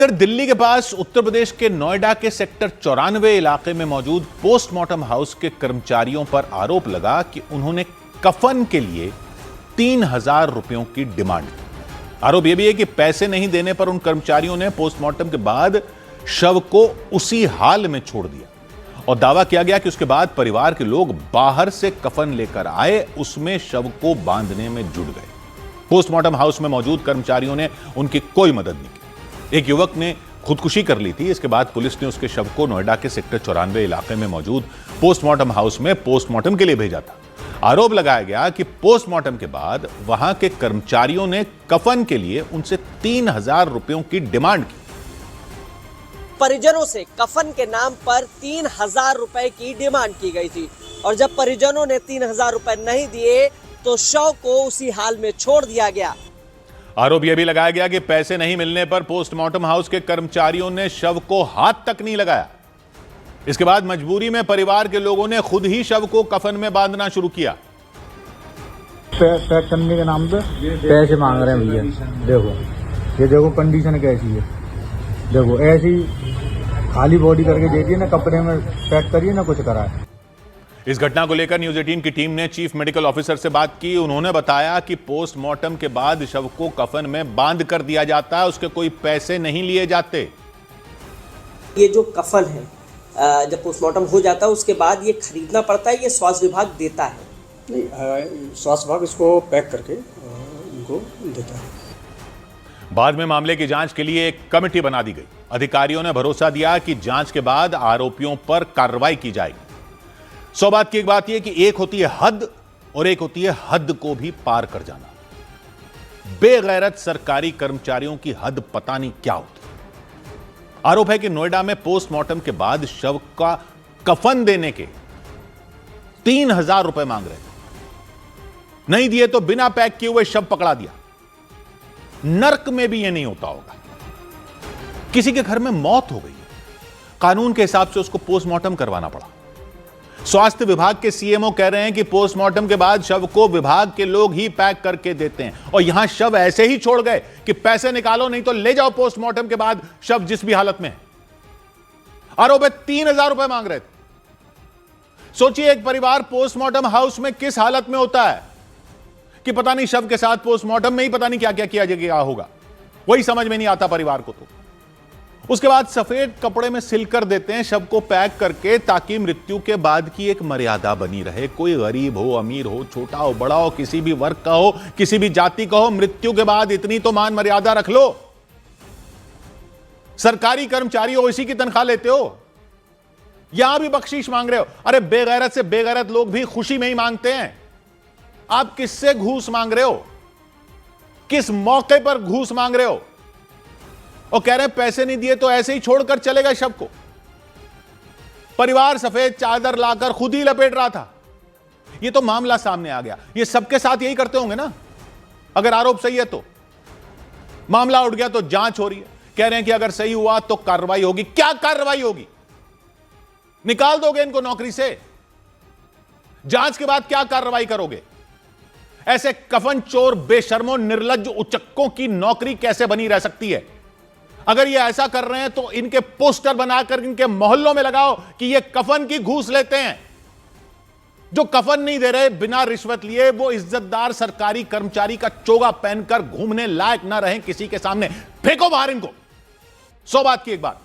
उत्तर दिल्ली के पास उत्तर प्रदेश के नोएडा के सेक्टर 94 इलाके में मौजूद पोस्टमार्टम हाउस के कर्मचारियों पर आरोप लगा कि उन्होंने कफन के लिए 3,000 रुपयों की डिमांड की। आरोप यह भी है कि पैसे नहीं देने पर उन कर्मचारियों ने पोस्टमार्टम के बाद शव को उसी हाल में छोड़ दिया और दावा किया गया कि उसके बाद परिवार के लोग बाहर से कफन लेकर आए, उसमें शव को बांधने में जुट गए। पोस्टमार्टम हाउस में मौजूद कर्मचारियों ने उनकी कोई मदद नहीं की। एक युवक ने खुदकुशी कर ली थी। इसके बाद पुलिस ने उसके शव को नोएडा के सेक्टर 94 इलाके में मौजूद पोस्टमार्टम हाउस में पोस्टमार्टम के लिए भेजा था। आरोप लगाया गया कि पोस्टमार्टम के बाद वहां के कर्मचारियों ने कफन के लिए उनसे 3,000 रुपयों की डिमांड की। परिजनों से कफन के नाम पर 3,000 रुपए की डिमांड की गई थी और जब परिजनों ने 3,000 रुपए नहीं दिए तो शव को उसी हाल में छोड़ दिया गया। आरोप यह भी लगाया गया कि पैसे नहीं मिलने पर पोस्टमार्टम हाउस के कर्मचारियों ने शव को हाथ तक नहीं लगाया। इसके बाद मजबूरी में परिवार के लोगों ने खुद ही शव को कफन में बांधना शुरू किया। पैक करने के नाम पे पैसे मांग रहे हैं भैया। देखो कंडीशन कैसी है। देखो ऐसी खाली बॉडी करके दे दिए ना, कपड़े में पैक करिए ना, कुछ करा है। इस घटना को लेकर न्यूज 18 की टीम ने चीफ मेडिकल ऑफिसर से बात की। उन्होंने बताया कि पोस्टमार्टम के बाद शव को कफन में बांध कर दिया जाता है, उसके कोई पैसे नहीं लिए जाते। ये जो कफन है जब पोस्टमार्टम हो जाता है उसके बाद ये खरीदना पड़ता है, ये स्वास्थ्य विभाग देता है? नहीं, स्वास्थ्य विभाग इसको पैक करके उनको देता है। बाद में मामले की जांच के लिए एक कमेटी बना दी गई। अधिकारियों ने भरोसा दिया कि जांच के बाद आरोपियों पर कार्रवाई की जाएगी। सौ बात की एक बात यह कि एक होती है हद और एक होती है हद को भी पार कर जाना। बेगैरत सरकारी कर्मचारियों की हद पता नहीं क्या होती। आरोप है कि नोएडा में पोस्टमार्टम के बाद शव का कफन देने के 3,000 रुपए मांग रहे थे। नहीं दिए तो बिना पैक किए हुए शव पकड़ा दिया। नर्क में भी यह नहीं होता होगा। किसी के घर में मौत हो गई, कानून के हिसाब से उसको पोस्टमार्टम करवाना पड़ा। स्वास्थ्य विभाग के सीएमओ कह रहे हैं कि पोस्टमार्टम के बाद शव को विभाग के लोग ही पैक करके देते हैं और यहां शव ऐसे ही छोड़ गए कि पैसे निकालो नहीं तो ले जाओ पोस्टमार्टम के बाद शव जिस भी हालत में है। आरोप है 3,000 रुपए मांग रहे थे। सोचिए एक परिवार पोस्टमार्टम हाउस में किस हालत में होता है कि पता नहीं शव के साथ पोस्टमार्टम में ही पता नहीं क्या क्या किया गया होगा, वही समझ में नहीं आता परिवार को। तो उसके बाद सफेद कपड़े में सिल कर देते हैं शव को पैक करके, ताकि मृत्यु के बाद की एक मर्यादा बनी रहे। कोई गरीब हो, अमीर हो, छोटा हो, बड़ा हो, किसी भी वर्ग का हो, किसी भी जाति का हो, मृत्यु के बाद इतनी तो मान मर्यादा रख लो। सरकारी कर्मचारी हो, इसी की तनख्वाह लेते हो, यहां भी बख्शीश मांग रहे हो। अरे बेगैरत से बेगैरत लोग भी खुशी में ही मांगते हैं। आप किससे घूस मांग रहे हो? किस मौके पर घूस मांग रहे हो? और कह रहे हैं पैसे नहीं दिए तो ऐसे ही छोड़कर चले गए शव को। परिवार सफेद चादर लाकर खुद ही लपेट रहा था। यह तो मामला सामने आ गया। ये सबके साथ यही करते होंगे ना। अगर आरोप सही है तो मामला उठ गया तो जांच हो रही है। कह रहे हैं कि अगर सही हुआ तो कार्रवाई होगी। क्या कार्रवाई होगी? निकाल दोगे इनको नौकरी से? जांच के बाद क्या कार्रवाई करोगे? ऐसे कफन चोर, बेशर्मों, निर्लज्ज उचक्कों की नौकरी कैसे बनी रह सकती है? अगर ये ऐसा कर रहे हैं तो इनके पोस्टर बनाकर इनके मोहल्लों में लगाओ कि ये कफन की घूस लेते हैं। जो कफन नहीं दे रहे, बिना रिश्वत लिए, वो इज्जतदार सरकारी कर्मचारी का चोगा पहनकर घूमने लायक ना रहे किसी के सामने। फेंको बाहर इनको। सौ बात की एक बात।